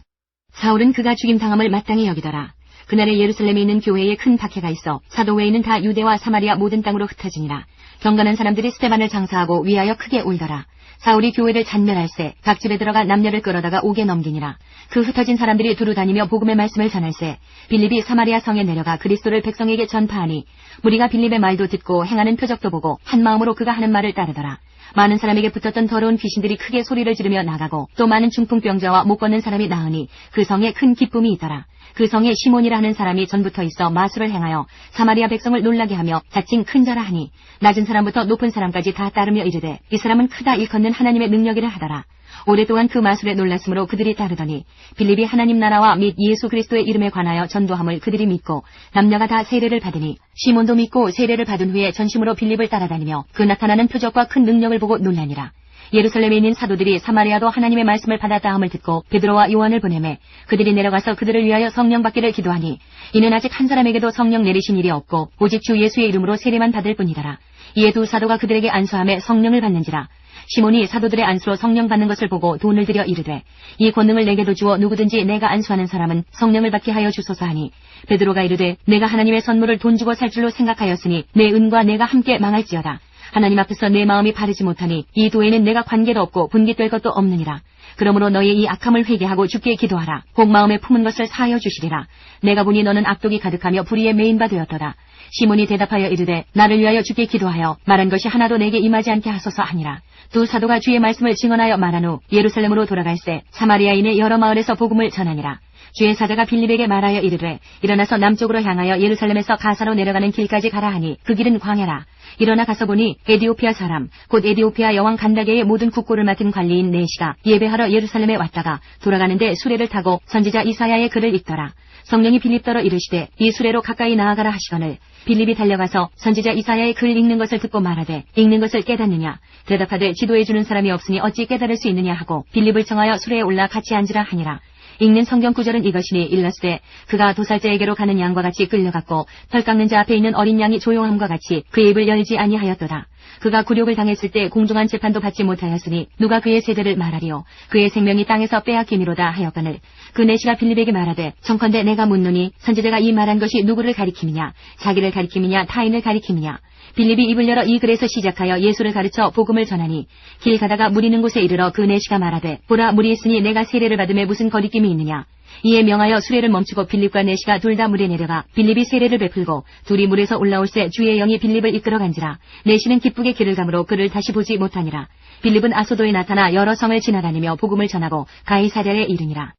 사울은 그가 죽임당함을 마땅히 여기더라. 그날에 예루살렘에 있는 교회에 큰 박해가 있어 사도 외에는 다 유대와 사마리아 모든 땅으로 흩어지니라. 경건한 사람들이 스데반을 장사하고 위하여 크게 울더라. 사울이 교회를 잔멸할세 각 집에 들어가 남녀를 끌어다가 옥에 넘기니라. 그 흩어진 사람들이 두루 다니며 복음의 말씀을 전할세 빌립이 사마리아 성에 내려가 그리스도를 백성에게 전파하니 무리가 빌립의 말도 듣고 행하는 표적도 보고 한 마음으로 그가 하는 말을 따르더라. 많은 사람에게 붙었던 더러운 귀신들이 크게 소리를 지르며 나가고 또 많은 중풍병자와 못 걷는 사람이 나으니 그 성에 큰 기쁨이 있더라. 그 성에 시몬이라 하는 사람이 전부터 있어 마술을 행하여 사마리아 백성을 놀라게 하며 자칭 큰 자라 하니 낮은 사람부터 높은 사람까지 다 따르며 이르되 이 사람은 크다 일컫는 하나님의 능력이라 하더라. 오랫동안 그 마술에 놀랐으므로 그들이 따르더니 빌립이 하나님 나라와 및 예수 그리스도의 이름에 관하여 전도함을 그들이 믿고 남녀가 다 세례를 받으니 시몬도 믿고 세례를 받은 후에 전심으로 빌립을 따라다니며 그 나타나는 표적과 큰 능력을 보고 놀라니라. 예루살렘에 있는 사도들이 사마리아도 하나님의 말씀을 받았다 함을 듣고 베드로와 요한을 보내매 그들이 내려가서 그들을 위하여 성령 받기를 기도하니 이는 아직 한 사람에게도 성령 내리신 일이 없고 오직 주 예수의 이름으로 세례만 받을 뿐이더라. 이에 두 사도가 그들에게 안수하며 성령을 받는지라. 시몬이 사도들의 안수로 성령 받는 것을 보고 돈을 들여 이르되 이 권능을 내게도 주어 누구든지 내가 안수하는 사람은 성령을 받게 하여 주소서 하니 베드로가 이르되 내가 하나님의 선물을 돈 주고 살 줄로 생각하였으니 내 은과 내가 함께 망할지어다. 하나님 앞에서 내 마음이 바르지 못하니 이 도에는 내가 관계도 없고 분깃될 것도 없느니라. 그러므로 너의 이 악함을 회개하고 주께 기도하라. 혹 마음에 품은 것을 사하여 주시리라. 내가 보니 너는 악독이 가득하며 불의에 메인 바 되었도다. 시몬이 대답하여 이르되 나를 위하여 주께 기도하여 말한 것이 하나도 내게 임하지 않게 하소서 하니라. 두 사도가 주의 말씀을 증언하여 말한 후 예루살렘으로 돌아갈새 사마리아인의 여러 마을에서 복음을 전하니라. 주의 사자가 빌립에게 말하여 이르되 일어나서 남쪽으로 향하여 예루살렘에서 가사로 내려가는 길까지 가라 하니 그 길은 광야라. 일어나 가서 보니 에디오피아 사람 곧 에디오피아 여왕 간다게의 모든 국고를 맡은 관리인 네시가 예배하러 예루살렘에 왔다가 돌아가는데 수레를 타고 선지자 이사야의 글을 읽더라. 성령이 빌립더러 이르시되 이 수레로 가까이 나아가라 하시거늘 빌립이 달려가서 선지자 이사야의 글 읽는 것을 듣고 말하되 읽는 것을 깨닫느냐. 대답하되 지도해 주는 사람이 없으니 어찌 깨달을 수 있느냐 하고 빌립을 청하여 수레에 올라 같이 앉으라 하니라. 읽는 성경 구절은 이것이니 일러스되 그가 도살자에게로 가는 양과 같이 끌려갔고 털 깎는 자 앞에 있는 어린 양이 조용함과 같이 그의 입을 열지 아니하였도다. 그가 굴욕을 당했을 때 공정한 재판도 받지 못하였으니 누가 그의 세대를 말하리요. 그의 생명이 땅에서 빼앗기미로다 하였거늘 그 내시가 빌립에게 말하되 청컨대 내가 묻노니 선지자가 이 말한 것이 누구를 가리킴이냐 자기를 가리킴이냐 타인을 가리킴이냐. 빌립이 입을 열어 이 글에서 시작하여 예수를 가르쳐 복음을 전하니 길 가다가 물 있는 곳에 이르러 그 내시가 말하되 보라 물이 있으니 내가 세례를 받음에 무슨 거리낌이 있느냐. 이에 명하여 수레를 멈추고 빌립과 내시가 둘 다 물에 내려가 빌립이 세례를 베풀고 둘이 물에서 올라올새 주의 영이 빌립을 이끌어간지라. 내시는 기쁘게 길을 가므로 그를 다시 보지 못하니라. 빌립은 아소도에 나타나 여러 성을 지나다니며 복음을 전하고 가이사랴에 이르니라.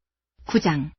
9장.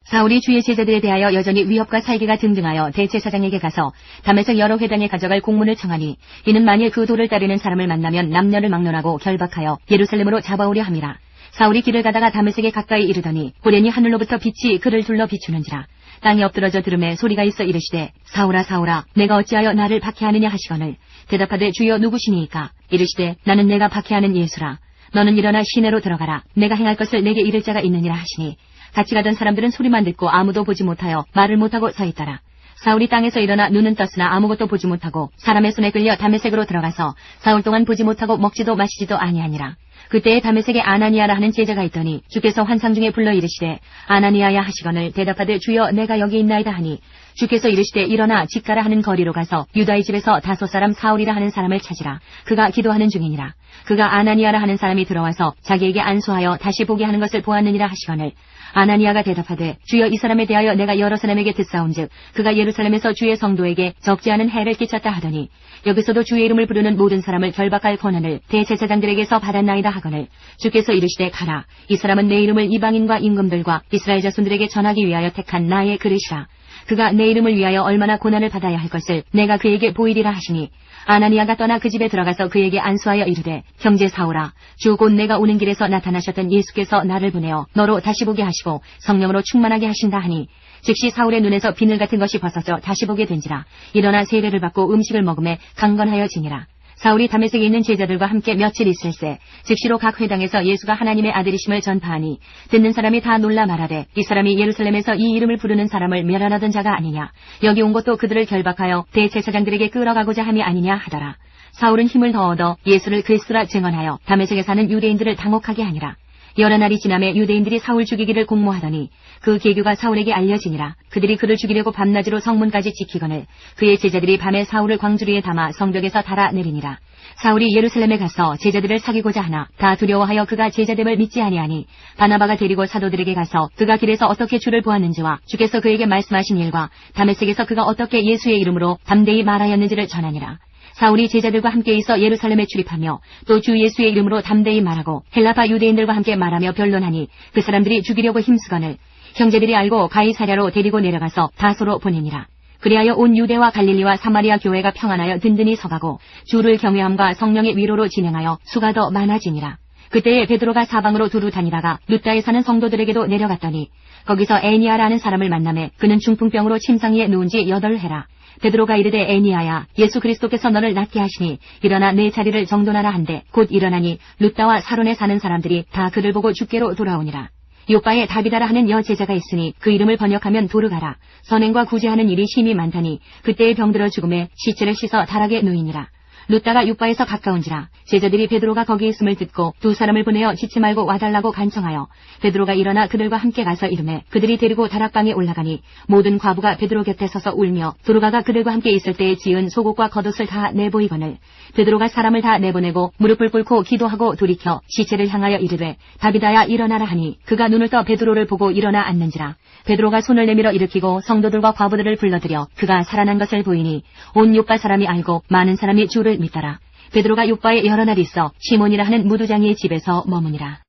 사울이 주의 제자들에 대하여 여전히 위협과 살기가 등등하여 대제사장에게 가서 담에색 여러 회당에 가져갈 공문을 청하니 이는 만일 그 도를 따르는 사람을 만나면 남녀를 막론하고 결박하여 예루살렘으로 잡아오려 함이라. 사울이 길을 가다가 다메섹에 가까이 이르더니 보려니 하늘로부터 빛이 그를 둘러 비추는지라. 땅에 엎드러져 들음에 소리가 있어 이르시되 사울아 사울아 내가 어찌하여 나를 박해하느냐 하시거늘 대답하되 주여 누구시니이까. 이르시되 나는 내가 박해하는 예수라. 너는 일어나 시내로 들어가라. 내가 행할 것을 내게 이를 자가 있느니라 하시니 같이 가던 사람들은 소리만 듣고 아무도 보지 못하여 말을 못하고 서 있더라. 사울이 땅에서 일어나 눈은 떴으나 아무것도 보지 못하고 사람의 손에 끌려 다메섹으로 들어가서 사흘 동안 보지 못하고 먹지도 마시지도 아니하니라. 그때에 다메섹에 아나니아라 하는 제자가 있더니 주께서 환상 중에 불러 이르시되 아나니아야 하시거늘 대답하되 주여 내가 여기 있나이다 하니 주께서 이르시되 일어나 집 가라 하는 거리로 가서 유다의 집에서 다소 사람 사울이라 하는 사람을 찾으라. 그가 기도하는 중이니라. 그가 아나니아라 하는 사람이 들어와서 자기에게 안수하여 다시 보게 하는 것을 보았느니라 하시거늘 아나니아가 대답하되 주여 이 사람에 대하여 내가 여러 사람에게 듣사온즉 그가 예루살렘에서 주의 성도에게 적지 않은 해를 끼쳤다 하더니 여기서도 주의 이름을 부르는 모든 사람을 결박할 권한을 대제사장들에게서 받았나이다 하거늘 주께서 이르시되 가라. 이 사람은 내 이름을 이방인과 임금들과 이스라엘 자손들에게 전하기 위하여 택한 나의 그릇이라. 그가 내 이름을 위하여 얼마나 고난을 받아야 할 것을 내가 그에게 보이리라 하시니 아나니아가 떠나 그 집에 들어가서 그에게 안수하여 이르되 형제 사울아 주 곧 내가 오는 길에서 나타나셨던 예수께서 나를 보내어 너로 다시 보게 하시고 성령으로 충만하게 하신다 하니 즉시 사울의 눈에서 비늘 같은 것이 벗어져 다시 보게 된지라. 일어나 세례를 받고 음식을 먹음에 강건하여지니라. 사울이 다메섹에 있는 제자들과 함께 며칠 있을새 즉시로 각 회당에서 예수가 하나님의 아들이심을 전파하니 듣는 사람이 다 놀라 말하되 이 사람이 예루살렘에서 이 이름을 부르는 사람을 멸하던 자가 아니냐. 여기 온 것도 그들을 결박하여 대제사장들에게 끌어가고자 함이 아니냐 하더라. 사울은 힘을 더 얻어 예수를 그리스도라 증언하여 다메섹에 사는 유대인들을 당혹하게 하니라. 여러 날이 지남에 유대인들이 사울 죽이기를 공모하더니 그 계교가 사울에게 알려지니라. 그들이 그를 죽이려고 밤낮으로 성문까지 지키거늘 그의 제자들이 밤에 사울을 광주리에 담아 성벽에서 달아내리니라. 사울이 예루살렘에 가서 제자들을 사귀고자 하나 다 두려워하여 그가 제자됨을 믿지 아니하니 바나바가 데리고 사도들에게 가서 그가 길에서 어떻게 주를 보았는지와 주께서 그에게 말씀하신 일과 다메섹에서 그가 어떻게 예수의 이름으로 담대히 말하였는지를 전하니라. 사울이 제자들과 함께 있어 예루살렘에 출입하며 또 주 예수의 이름으로 담대히 말하고 헬라파 유대인들과 함께 말하며 변론하니 그 사람들이 죽이려고 힘쓰거늘 형제들이 알고 가이사랴로 데리고 내려가서 다소로 보내니라. 그리하여 온 유대와 갈릴리와 사마리아 교회가 평안하여 든든히 서가고 주를 경외함과 성령의 위로로 진행하여 수가 더 많아지니라. 그때에 베드로가 사방으로 두루 다니다가 룻다에 사는 성도들에게도 내려갔더니 거기서 애니아라는 사람을 만나매 그는 중풍병으로 침상위에 누운 지 8해라. 베드로가 이르되 애니아야 예수 그리스도께서 너를 낫게 하시니 일어나 내 자리를 정돈하라 한데 곧 일어나니 룻다와 사론에 사는 사람들이 다 그를 보고 주께로 돌아오니라. 요바에 다비다라 하는 여제자가 있으니 그 이름을 번역하면 도르가라. 선행과 구제하는 일이 심히 많다니 그때에 병들어 죽음에 시체를 씻어 다락에 누이니라. 룻다가 요바에서 가까운지라. 제자들이 베드로가 거기 있음을 듣고 두 사람을 보내어 짓지 말고 와달라고 간청하여 베드로가 일어나 그들과 함께 가서 이르매 그들이 데리고 다락방에 올라가니 모든 과부가 베드로 곁에 서서 울며 도르가가 그들과 함께 있을 때에 지은 속옷과 겉옷을 다 내보이거늘 베드로가 사람을 다 내보내고 무릎을 꿇고 기도하고 돌이켜 시체를 향하여 이르되 다비다야 일어나라 하니 그가 눈을 떠 베드로를 보고 일어나 앉는지라. 베드로가 손을 내밀어 일으키고 성도들과 과부들을 불러들여 그가 살아난 것을 보이니 온 요빠 사람이 알고 많은 사람이 주를 믿더라. 베드로가 요빠에 여러 날 있어 시몬이라 하는 무두장이의 집에서 머무니라.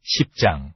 10장.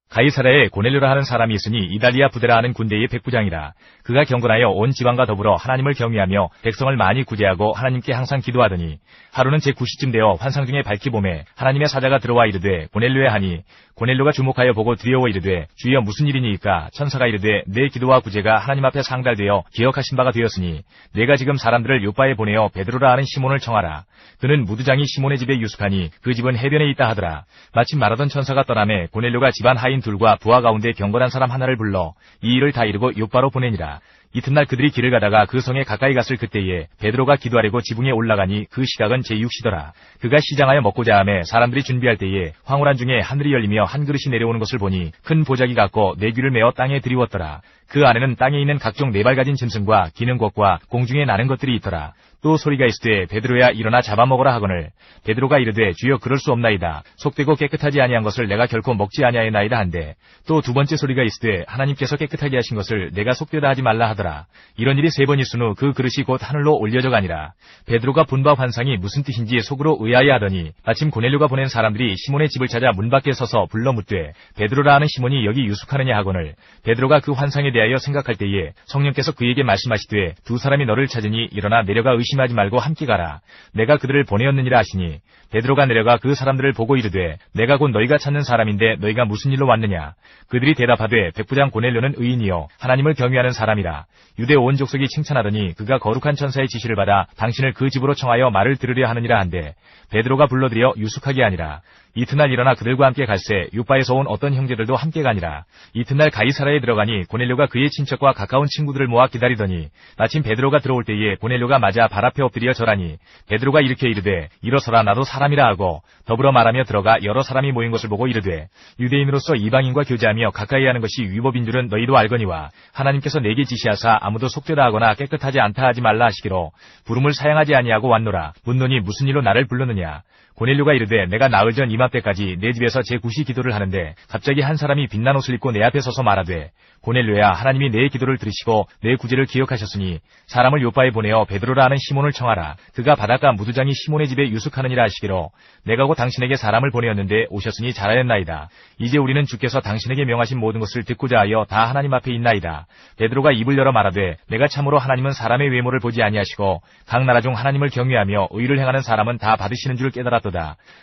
가이사랴에 고넬료라 하는 사람이 있으니 이달리아 부데라 하는 군대의 백부장이라. 그가 경건하여 온 지방과 더불어 하나님을 경외하며 백성을 많이 구제하고 하나님께 항상 기도하더니 하루는 제 9시쯤 되어 환상 중에 밝히 보매 하나님의 사자가 들어와 이르되 고넬료에 하니 고넬료가 주목하여 보고 두려워 이르되 주여 무슨 일이니이까. 천사가 이르되 내 기도와 구제가 하나님 앞에 상달되어 기억하신 바가 되었으니 내가 지금 사람들을 요빠에 보내어 베드로라 하는 시몬을 청하라. 그는 무두장이 시몬의 집에 유숙하니 그 집은 해변에 있다 하더라. 마침 말하던 천사가 떠나매 고넬료가 집안 하인 신임 둘과 부하 가운데 경건한 사람 하나를 불러 이 일을 다 이루고 요바로 보내니라. 이튿날 그들이 길을 가다가 그 성에 가까이 갔을 그때에 베드로가 기도하려고 지붕에 올라가니 그 시각은 제6시더라. 그가 시장하여 먹고자 하매 사람들이 준비할 때에 황홀한 중에 하늘이 열리며 한 그릇이 내려오는 것을 보니 큰 보자기 같고 네 귀를 메어 땅에 들이웠더라. 그 안에는 땅에 있는 각종 네 발 가진 짐승과 기는 것과 공중에 나는 것들이 있더라. 또 소리가 있으되 베드로야 일어나 잡아먹으라 하거늘 베드로가 이르되 주여 그럴 수 없나이다. 속되고 깨끗하지 아니한 것을 내가 결코 먹지 아니하였나이다 한데 또 두 번째 소리가 있으되 하나님께서 깨끗하게 하신 것을 내가 속되다 하지 말라 하더라. 이런 일이 세 번 있은 후 그 그릇이 곧 하늘로 올려져 가니라. 베드로가 본 바 환상이 무슨 뜻인지 속으로 의아해 하더니 마침 고넬료가 보낸 사람들이 시몬의 집을 찾아 문 밖에 서서 불러 묻되 베드로라 하는 시몬이 여기 유숙하느냐 하거늘 베드로가 그 환상에 대하여 생각할 때에 성령께서 그에게 말씀하시되 두 사람이 너를 찾으니 일어나 내려가 의심하지 말고 함께 가라. 내가 그들을 보내었느니라 하시니 베드로가 내려가 그 사람들을 보고 이르되 내가 곧 너희가 찾는 사람인데 너희가 무슨 일로 왔느냐. 그들이 대답하되 백부장 고넬료는 의인이요 하나님을 경외하는 사람이라. 유대 온 족속이 칭찬하더니 그가 거룩한 천사의 지시를 받아 당신을 그 집으로 청하여 말을 들으려 하느니라 한데 베드로가 불러들여 유숙하게 하니라. 이튿날 일어나 그들과 함께 갈새 요바에서 온 어떤 형제들도 함께 가니라. 이튿날 가이사라에 들어가니 고넬료가 그의 친척과 가까운 친구들을 모아 기다리더니 마침 베드로가 들어올 때에 고넬료가 맞아 발 앞에 엎드려 절하니 베드로가 일으켜 이르되 일어서라 나도 사람이라 하고 더불어 말하며 들어가 여러 사람이 모인 것을 보고 이르되 유대인으로서 이방인과 교제하며 가까이 하는 것이 위법인 줄은 너희도 알거니와 하나님께서 내게 지시하사 아무도 속되다 하거나 깨끗하지 않다 하지 말라 하시기로 부름을 사양하지 아니하고 왔노라. 묻노니 무슨 일로 나를 불렀느냐. 고넬료가 이르되 내가 나흘 전 이맘때까지 내 집에서 제9시 기도를 하는데 갑자기 한 사람이 빛난 옷을 입고 내 앞에 서서 말하되 고넬료야 하나님이 내 기도를 들으시고 내 구제를 기억하셨으니 사람을 요바에 보내어 베드로라 하는 시몬을 청하라. 그가 바닷가 무두장이 시몬의 집에 유숙하느니라 하시기로 내가 곧 당신에게 사람을 보내었는데 오셨으니 잘하였나이다. 이제 우리는 주께서 당신에게 명하신 모든 것을 듣고자 하여 다 하나님 앞에 있나이다. 베드로가 입을 열어 말하되 내가 참으로 하나님은 사람의 외모를 보지 아니하시고 각 나라 중 하나님을 경외하며 의를 행하는 사람은 다 받으시는 줄 깨달았도다.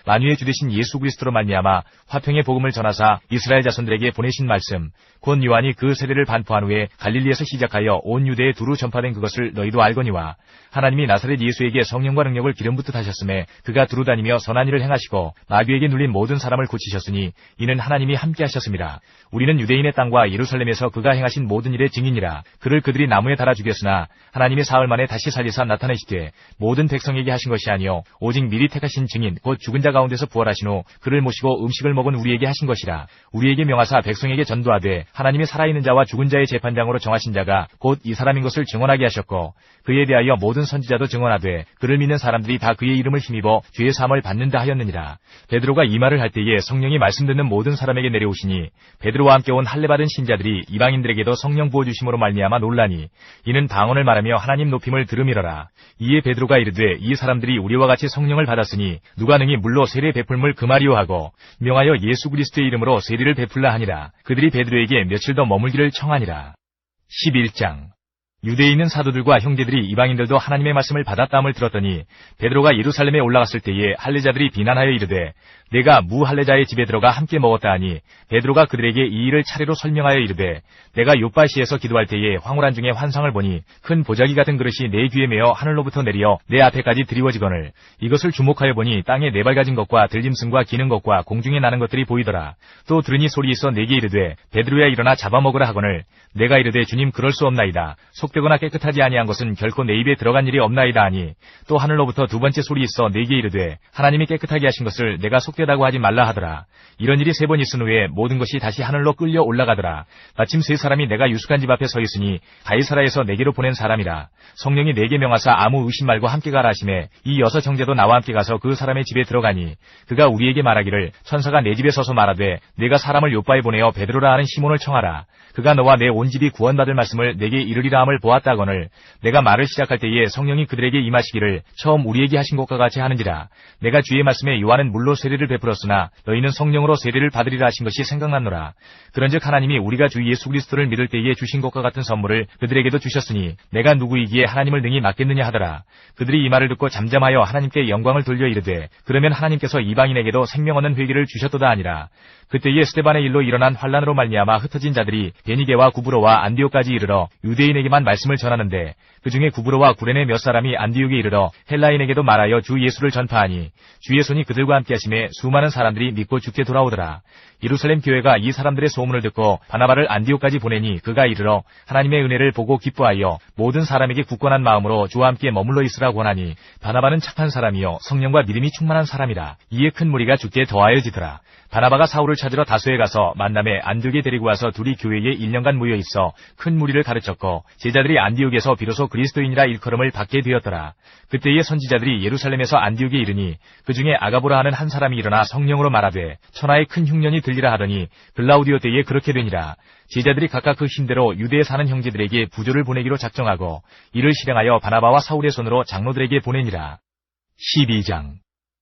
만유의 주 되신 예수 그리스도로 말미암아 화평의 복음을 전하사 이스라엘 자손들에게 보내신 말씀 곧 요한이 그 세례를 반포한 후에 갈릴리에서 시작하여 온 유대에 두루 전파된 그것을 너희도 알거니와 하나님이 나사렛 예수에게 성령과 능력을 기름 붓듯 하셨음에 그가 두루 다니며 선한 일을 행하시고 마귀에게 눌린 모든 사람을 고치셨으니 이는 하나님이 함께 하셨습니다. 우리는 유대인의 땅과 예루살렘에서 그가 행하신 모든 일의 증인이라. 그를 그들이 나무에 달아 죽였으나 하나님이 사흘 만에 다시 살리사 나타내시되 모든 백성에게 하신 것이 아니요 오직 미리 택하신 증인 곧 죽은 자 가운데서 부활하신 후 그를 모시고 음식을 먹은 우리에게 하신 것이라. 우리에게 명하사 백성에게 전도하되 하나님이 살아있는 자와 죽은 자의 재판장으로 정하신 자가 곧 이 사람인 것을 증언하게 하셨고 그에 대하여 모든 선지자도 증언하되 그를 믿는 사람들이 다 그의 이름을 힘입어 죄의 사함을 받는다 하였느니라. 베드로가 이 말을 할 때에 성령이 말씀 듣는 모든 사람에게 내려오시니 베드로와 함께 온 할례 받은 신자들이 이방인들에게도 성령 부어 주심으로 말미암아 놀라니 이는 방언을 말하며 하나님 높임을 들음이러라. 이에 베드로가 이르되 이 사람들이 우리와 같이 성령을 받았으니 누가 능히 물로 세례 베풀물 금하리오 하고 명하여 예수 그리스도의 이름으로 세례를 베풀라 하니라. 그들이 베드로에게 며칠 더 머물기를 청하니라. 11장 유대에 있는 사도들과 형제들이 이방인들도 하나님의 말씀을 받았다함을 들었더니 베드로가 예루살렘에 올라갔을 때에 할례자들이 비난하여 이르되 내가 무할례자의 집에 들어가 함께 먹었다 하니 베드로가 그들에게 이 일을 차례로 설명하여 이르되 내가 요바시에서 기도할 때에 황홀한 중에 환상을 보니 큰 보자기 같은 그릇이 내 귀에 메어 하늘로부터 내려 내 앞에까지 드리워지거늘 이것을 주목하여 보니 땅에 네 발 가진 것과 들짐승과 기는 것과 공중에 나는 것들이 보이더라. 또 들으니 소리 있어 내게 이르되 베드로야 일어나 잡아먹으라 하거늘 내가 이르되 주님 그럴 수 없나이다. 속되거나 깨끗하지 아니한 것은 결코 내 입에 들어간 일이 없나이다 하니 또 하늘로부터 두 번째 소리 있어 내게 이르되 하나님이 깨끗하게 하신 것을 내가 속되다고 하지 말라 하더라. 이런 일이 세 번 있은 후에 모든 것이 다시 하늘로 끌려 올라가더라. 마침 세 사람이 내가 유숙한 집 앞에 서 있으니 가이사라에서 내게로 보낸 사람이라. 성령이 내게 명하사 아무 의심 말고 함께 가라 하시매 이 여섯 형제도 나와 함께 가서 그 사람의 집에 들어가니 그가 우리에게 말하기를 천사가 내 집에 서서 말하되 내가 사람을 요바에 보내어 베드로라 하는 시몬을 청하라. 그가 너와 내 온 집이 구원받을 말씀을 내게 이르리라 함을 보았다거늘 내가 말을 시작할 때에 성령이 그들에게 임하시기를 처음 우리에게 하신 것과 같이 하는지라. 내가 주의 말씀에 요한은 물로 세례를 베풀었으나 너희는 성령으로 세례를 받으리라 하신 것이 생각났노라. 그런즉 하나님이 우리가 주 예수 그리스도를 믿을 때에 주신 것과 같은 선물을 그들에게도 주셨으니 내가 누구이기에 하나님을 능히 맡겠느냐 하더라. 그들이 이 말을 듣고 잠잠하여 하나님께 영광을 돌려 이르되 그러면 하나님께서 이방인에게도 생명 얻는 회개를 주셨도다 하니라. 그때에 스데반의 일로 일어난 환란으로 말미암아 흩어진 자들이 베니게와 구브로와 안디옥까지 이르러 유대인에게만 말씀을 전하는데 그 중에 구브로와 구레네 몇 사람이 안디옥에 이르러 헬라인에게도 말하여 주 예수를 전파하니 주의 손이 그들과 함께 하심에 수많은 사람들이 믿고 주께 돌아오더라. 예루살렘 교회가 이 사람들의 소문을 듣고 바나바를 안디옥까지 보내니 그가 이르러 하나님의 은혜를 보고 기뻐하여 모든 사람에게 굳건한 마음으로 주와 함께 머물러 있으라 권하니 바나바는 착한 사람이요 성령과 믿음이 충만한 사람이라. 이에 큰 무리가 주께 더하여지더라. 바나바가 사울을 찾으러 다소에 가서 만남에 안디옥에 데리고 와서 둘이 교회에 1년간 모여 있어 큰 무리를 가르쳤고 제자들이 안디옥에서 비로소 그리스도인이라 일컬음을 받게 되었더라. 그때의 선지자들이 예루살렘에서 안디옥에 이르니 그 중에 아가보라 하는 한 사람이 일어나 성령으로 말하되 천하의 큰 흉년이 들리라 하더니 글라우디오 때에 그렇게 되니라. 제자들이 각각 그 힘대로 유대에 사는 형제들에게 부조를 보내기로 작정하고 이를 실행하여 바나바와 사울의 손으로 장로들에게 보내니라. 12장.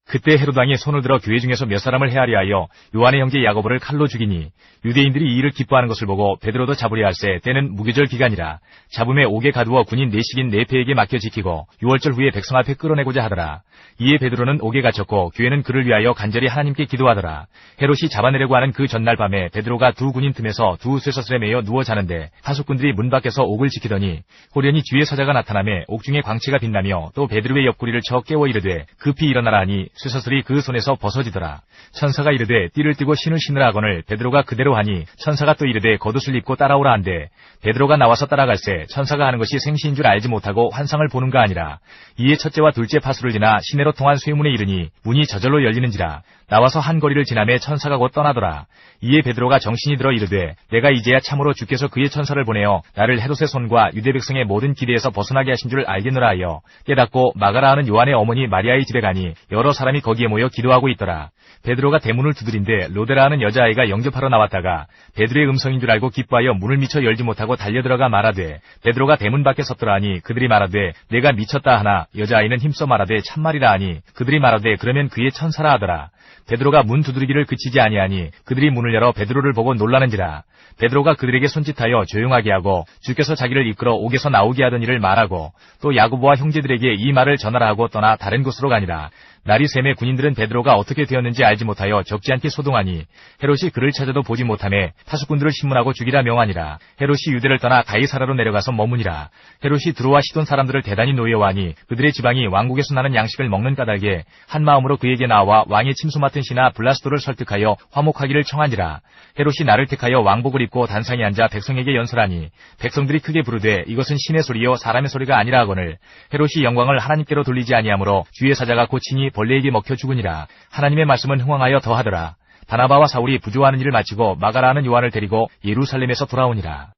그때 헤롯 왕이 손을 들어 교회 중에서 몇 사람을 헤아려 하여 요한의 형제 야고보를 칼로 죽이니 유대인들이 이 일을 기뻐하는 것을 보고 베드로도 잡으려 할세 때는 무교절 기간이라. 잡음에 옥에 가두어 군인 내식인 네페에게 맡겨 지키고 6월절 후에 백성 앞에 끌어내고자 하더라. 이에 베드로는 옥에 갇혔고 교회는 그를 위하여 간절히 하나님께 기도하더라. 헤롯이 잡아내려고 하는 그 전날 밤에 베드로가 두 군인 틈에서 두 쇠사슬에 매여 누워 자는데 하숫군들이 문 밖에서 옥을 지키더니 호련히 주의 사자가 나타나매 옥중에 광채가 빛나며 또 베드로의 옆구리를 쳐 깨워 이르되 급히 일어나라 하니 쇠사슬이 그 손에서 벗어지더라. 천사가 이르되 띠를 띠고 신을 신으라 하거늘 베드로가 그대로 하니 천사가 또 이르되 겉옷을 입고 따라오라 한데 베드로가 나와서 따라갈새 천사가 하는 것이 생시인 줄 알지 못하고 환상을 보는가 아니라. 이에 첫째와 둘째 파수를 지나 시내로 통한 쇠문에 이르니 문이 저절로 열리는지라. 나와서 한 거리를 지나매 천사가 곧 떠나더라. 이에 베드로가 정신이 들어 이르되 내가 이제야 참으로 주께서 그의 천사를 보내어 나를 헤롯의 손과 유대 백성의 모든 기대에서 벗어나게 하신 줄 알겠노라 하여 깨닫고 마가라 하는 요한의 어머니 마리아의 집에 가니 여러 사람이 거기에 모여 기도하고 있더라. 베드로가 대문을 두드린데 로데라 하는 여자아이가 영접하러 나왔다가 베드로의 음성인 줄 알고 기뻐하여 문을 미쳐 열지 못하고 달려들어가 말하되 베드로가 대문 밖에 섰더라 하니 그들이 말하되 내가 미쳤다 하나 여자아이는 힘써 말하되 참말이라 하니 그들이 말하되 그러면 그의 천사라 하더라. 베드로가 문 두드리기를 그치지 아니하니 그들이 문을 열어 베드로를 보고 놀라는지라. 베드로가 그들에게 손짓하여 조용하게 하고 주께서 자기를 이끌어 옥에서 나오게 하던 일을 말하고 또 야고보와 형제들에게 이 말을 전하라 하고 떠나 다른 곳으로 가니라. 날이 샘에 군인들은 베드로가 어떻게 되었는지 알지 못하여 적지 않게 소동하니 헤롯이 그를 찾아도 보지 못하매 타수꾼들을 신문하고 죽이라 명하니라. 헤롯이 유대를 떠나 가이사라로 내려가서 머무니라. 헤롯이 두로와 시돈 사람들을 대단히 노여워하니 그들의 지방이 왕국에서 나는 양식을 먹는 까닭에 한 마음으로 그에게 나와 왕의 침소 맡은 신하 블라스도를 설득하여 화목하기를 청하니라. 헤롯이 나를 택하여 왕복을 입고 단상에 앉아 백성에게 연설하니 백성들이 크게 부르되 이것은 신의 소리요 사람의 소리가 아니라 하거늘 헤롯이 영광을 하나님께로 돌리지 아니하므로 주의 사자가 고치니 벌레에게 먹혀 죽으니라. 하나님의 말씀은 흥황하여 더하더라. 바나바와 사울이 부조하는 일을 마치고 마가라 하는 요한을 데리고 예루살렘에서 돌아오니라.